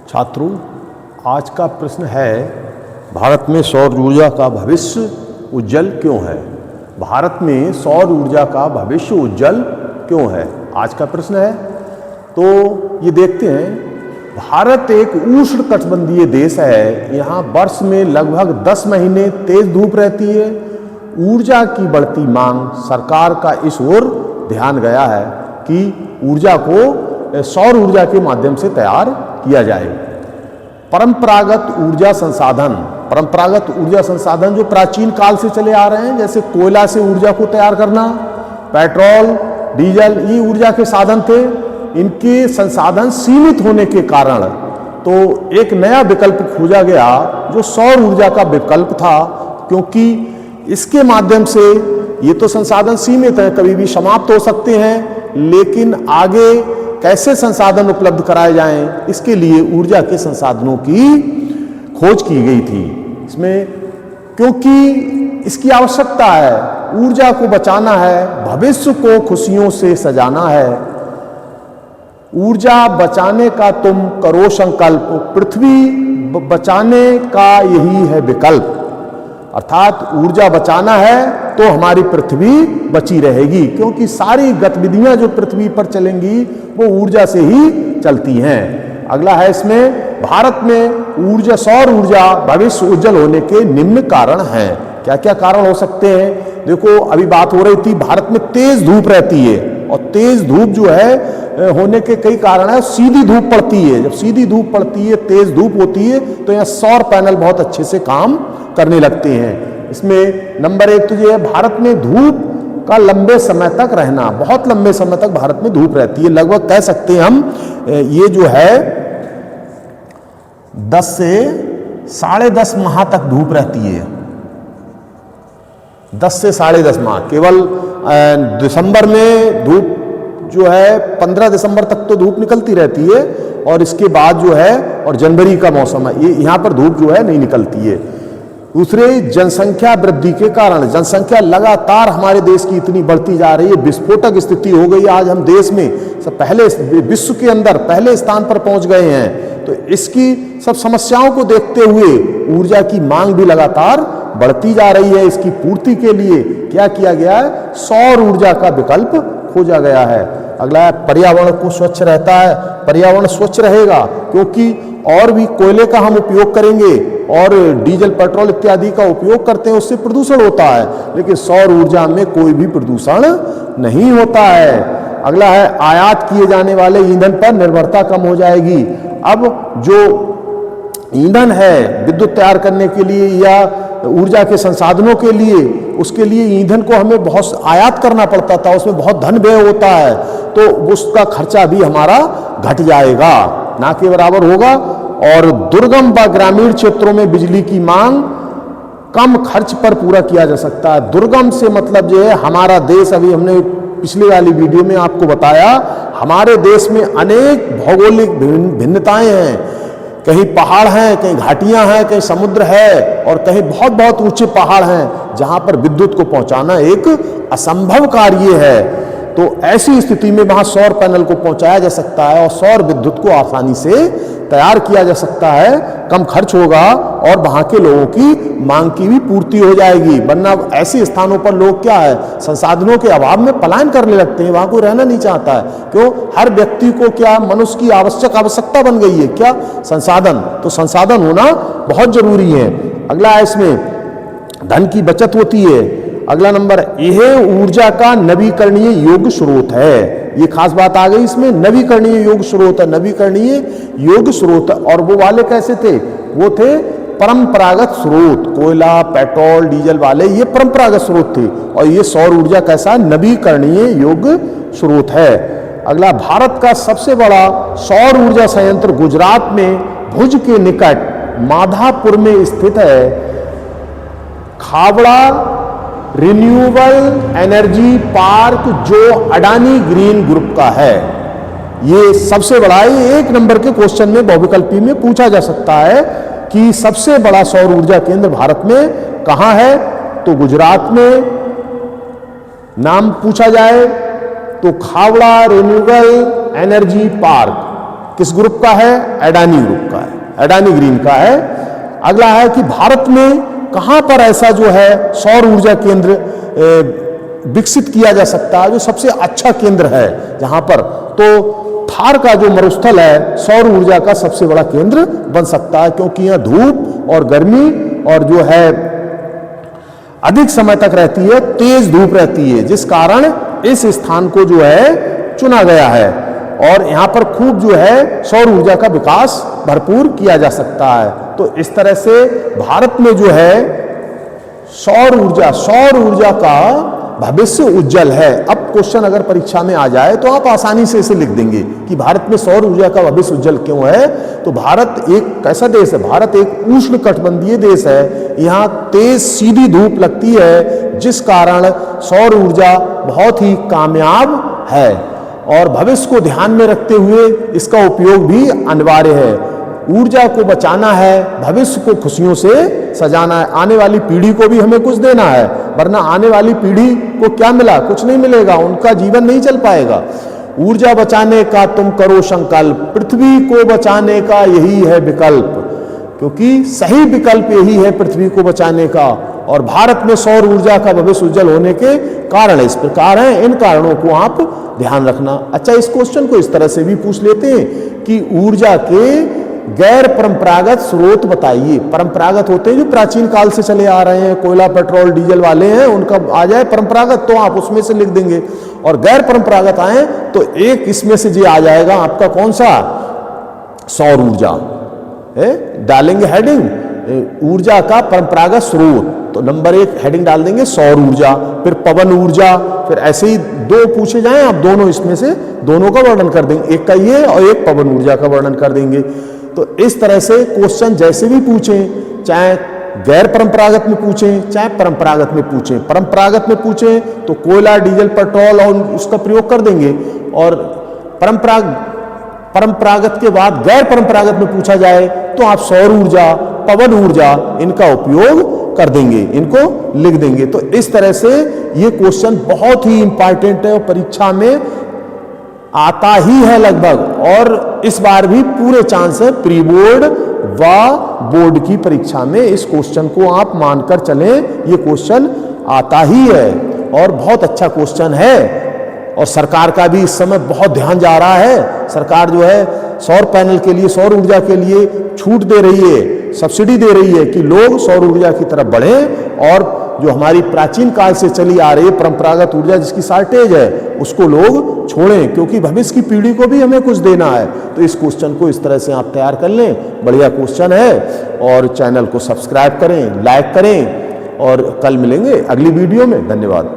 छात्रों, आज का प्रश्न है भारत में सौर ऊर्जा का भविष्य उज्जवल क्यों है। भारत में सौर ऊर्जा का भविष्य उज्जवल क्यों है, आज का प्रश्न है। तो ये देखते हैं, भारत एक उष्णकटिबंधीय देश है। यहाँ वर्ष में लगभग 10 महीने तेज धूप रहती है। ऊर्जा की बढ़ती मांग, सरकार का इस ओर ध्यान गया है कि ऊर्जा को सौर ऊर्जा के माध्यम से तैयार किया जाए। परंपरागत ऊर्जा संसाधन जो प्राचीन काल से चले आ रहे हैं, जैसे कोयला से ऊर्जा को तैयार करना, पेट्रोल, डीजल, ये ऊर्जा के साधन थे। इनके संसाधन सीमित होने के कारण तो एक नया विकल्प खोजा गया जो सौर ऊर्जा का विकल्प था, क्योंकि इसके माध्यम से ये तो संसाधन सीमित है, कभी भी समाप्त हो सकते हैं, लेकिन आगे कैसे संसाधन उपलब्ध कराए जाएं, इसके लिए ऊर्जा के संसाधनों की खोज की गई थी। इसमें क्योंकि इसकी आवश्यकता है, ऊर्जा को बचाना है, भविष्य को खुशियों से सजाना है। ऊर्जा बचाने का तुम करो संकल्प, पृथ्वी बचाने का यही है विकल्प। अर्थात ऊर्जा बचाना है तो हमारी पृथ्वी बची रहेगी, क्योंकि सारी गतिविधियां जो पृथ्वी पर चलेंगी वो ऊर्जा से ही चलती हैं। अगला है इसमें, भारत में ऊर्जा, सौर ऊर्जा भविष्य उज्जवल होने के निम्न कारण हैं। क्या क्या कारण हो सकते हैं? देखो, अभी बात हो रही थी, भारत में तेज धूप रहती है, और तेज धूप जो है होने के कई कारण है। सीधी धूप पड़ती है, जब सीधी धूप पड़ती है, तेज धूप होती है, तो यहाँ सौर पैनल बहुत अच्छे से काम करने लगते हैं। इसमें नंबर 1 तो ये है, भारत में धूप का लंबे समय तक रहना, बहुत लंबे समय तक भारत में धूप रहती है। लगभग कह सकते हैं हम, ये जो है 10 से 10.5 माह तक धूप रहती है। 10 से 10.5 माह। केवल दिसंबर में धूप जो है 15 दिसंबर तक तो धूप निकलती रहती है, और इसके बाद जो है, और जनवरी का मौसम है, ये यहाँ पर धूप जो है नहीं निकलती है। दूसरे, जनसंख्या वृद्धि के कारण, जनसंख्या लगातार हमारे देश की इतनी बढ़ती जा रही है, विस्फोटक स्थिति हो गई। आज हम देश में सब पहले, विश्व के अंदर पहले स्थान पर पहुंच गए हैं। तो इसकी सब समस्याओं को देखते हुए ऊर्जा की मांग भी लगातार बढ़ती जा रही है। इसकी पूर्ति के लिए क्या किया गया है? सौर ऊर्जा का विकल्प खोजा गया है। अगला है, पर्यावरण को स्वच्छ रहता है, पर्यावरण स्वच्छ रहेगा, क्योंकि और भी कोयले का हम उपयोग करेंगे और डीजल, पेट्रोल इत्यादि का उपयोग करते हैं, उससे प्रदूषण होता है, लेकिन सौर ऊर्जा में कोई भी प्रदूषण नहीं होता है। अगला है, आयात किए जाने वाले ईंधन पर निर्भरता कम हो जाएगी। अब जो ईंधन है विद्युत तैयार करने के लिए या ऊर्जा के संसाधनों के लिए, उसके लिए ईंधन को हमें बहुत आयात करना पड़ता था, उसमें बहुत धन व्यय होता है, तो उसका खर्चा भी हमारा घट जाएगा, ना के बराबर होगा। और दुर्गम व ग्रामीण क्षेत्रों में बिजली की मांग कम खर्च पर पूरा किया जा सकता है। दुर्गम से मतलब जो है, हमारा देश, अभी हमने पिछले वाली वीडियो में आपको बताया, हमारे देश में अनेक भौगोलिक भिन्नताएं हैं। कहीं पहाड़ हैं, कहीं घाटियां हैं, कहीं समुद्र है, और कहीं बहुत बहुत ऊंचे पहाड़ हैं जहां पर विद्युत को पहुंचाना एक असंभव कार्य है। तो ऐसी स्थिति में वहां सौर पैनल को पहुंचाया जा सकता है और सौर विद्युत को आसानी से तैयार किया जा सकता है, कम खर्च होगा और वहां के लोगों की मांग की भी पूर्ति हो जाएगी। वरना ऐसे स्थानों पर लोग क्या है, संसाधनों के अभाव में पलायन करने लगते हैं, वहां कोई रहना नहीं चाहता है। क्यों? हर व्यक्ति को क्या, मनुष्य की आवश्यकता बन गई है क्या? संसाधन। तो संसाधन होना बहुत जरूरी है। अगला है, इसमें धन की बचत होती है। अगला नंबर, यह ऊर्जा का नवीकरणीय योग्य स्रोत है। ये खास बात आ गई इसमें, नवीकरणीय योग्य स्रोत है, नवीकरणीय योग्य स्रोत। और वो वाले कैसे थे? वो थे परंपरागत स्रोत, कोयला, पेट्रोल, डीजल वाले, ये परंपरागत स्रोत थे। और ये सौर ऊर्जा कैसा? नवीकरणीय योग्य स्रोत है। अगला, भारत का सबसे बड़ा सौर ऊर्जा संयंत्र गुजरात में भुज के निकट माधापुर में स्थित है। खावड़ा रिन्यूएबल एनर्जी पार्क, जो अडानी ग्रीन ग्रुप का है, ये सबसे बड़ा है। 1 नंबर के क्वेश्चन में बहुविकल्पी में पूछा जा सकता है कि सबसे बड़ा सौर ऊर्जा केंद्र भारत में कहां है, तो गुजरात में। नाम पूछा जाए तो खावड़ा रिन्यूएबल एनर्जी पार्क, किस ग्रुप का है? अडानी ग्रुप का है, अडानी ग्रीन का है। अगला है कि भारत में कहां पर ऐसा जो है सौर ऊर्जा केंद्र विकसित किया जा सकता है, जो सबसे अच्छा केंद्र है जहां पर, तो थार का जो मरुस्थल है सौर ऊर्जा का सबसे बड़ा केंद्र बन सकता है, क्योंकि यहां धूप और गर्मी और जो है अधिक समय तक रहती है, तेज धूप रहती है, जिस कारण इस स्थान को जो है चुना गया है और यहां पर खूब जो है सौर ऊर्जा का विकास भरपूर किया जा सकता है। तो इस तरह से भारत में जो है सौर ऊर्जा का भविष्य उज्जवल है। अब क्वेश्चन अगर परीक्षा में आ जाए तो आप आसानी से इसे लिख देंगे कि भारत में सौर ऊर्जा का भविष्य उज्जवल क्यों है। तो भारत एक कैसा देश है? भारत एक उष्ण कटिबंधीय देश है, यहाँ तेज सीधी धूप लगती है, जिस कारण सौर ऊर्जा बहुत ही कामयाब है और भविष्य को ध्यान में रखते हुए इसका उपयोग भी अनिवार्य है। ऊर्जा को बचाना है, भविष्य को खुशियों से सजाना है, आने वाली पीढ़ी को भी हमें कुछ देना है, वरना आने वाली पीढ़ी को क्या मिला? कुछ नहीं मिलेगा, उनका जीवन नहीं चल पाएगा। ऊर्जा बचाने का तुम करो संकल्प, पृथ्वी को बचाने का यही है विकल्प, क्योंकि सही विकल्प यही है पृथ्वी को बचाने का। और भारत में सौर ऊर्जा का भविष्य उज्जवल होने के कारण इस प्रकार हैं, इन कारणों को आप ध्यान रखना। अच्छा, इस क्वेश्चन को इस तरह से भी पूछ लेते हैं कि ऊर्जा के गैर परंपरागत स्रोत बताइए। परंपरागत होते हैं जो प्राचीन काल से चले आ रहे हैं, कोयला पेट्रोल डीजल वाले हैं, उनका आ जाए परंपरागत तो आप उसमें से लिख देंगे, और गैर परंपरागत आए तो एक इसमें से जो आ जाएगा आपका कौन सा? सौर ऊर्जा डालेंगे हेडिंग, ऊर्जा का परंपरागत स्रोत, तो नंबर 1 हेडिंग डाल देंगे सौर ऊर्जा, फिर पवन ऊर्जा, फिर ऐसे ही 2 पूछे जाएं आप दोनों इसमें से दोनों का वर्णन कर देंगे, एक का ये और एक पवन ऊर्जा का वर्णन कर देंगे। तो इस तरह से क्वेश्चन जैसे भी पूछें, चाहे गैर परंपरागत में पूछें चाहे परंपरागत में पूछें, परंपरागत में पूछें तो कोयला डीजल पेट्रोल और उसका प्रयोग कर देंगे, और परंपरागत के बाद गैर परंपरागत में पूछा जाए तो आप सौर ऊर्जा पवन ऊर्जा इनका उपयोग कर देंगे, इनको लिख देंगे। तो इस तरह से ये क्वेश्चन बहुत ही इंपॉर्टेंट है और परीक्षा में आता ही है लगभग, और इस बार भी पूरे चांस है प्री बोर्ड व बोर्ड की परीक्षा में इस क्वेश्चन को आप मानकर चलें, ये क्वेश्चन आता ही है और बहुत अच्छा क्वेश्चन है। और सरकार का भी इस समय बहुत ध्यान जा रहा है, सरकार जो है सौर पैनल के लिए, सौर ऊर्जा के लिए छूट दे रही है, सब्सिडी दे रही है कि लोग सौर ऊर्जा की तरफ बढ़ें, और जो हमारी प्राचीन काल से चली आ रही है परंपरागत ऊर्जा जिसकी शॉर्टेज है उसको लोग छोड़ें, क्योंकि भविष्य की पीढ़ी को भी हमें कुछ देना है। तो इस क्वेश्चन को इस तरह से आप तैयार कर लें, बढ़िया क्वेश्चन है। और चैनल को सब्सक्राइब करें, लाइक करें, और कल मिलेंगे अगली वीडियो में। धन्यवाद।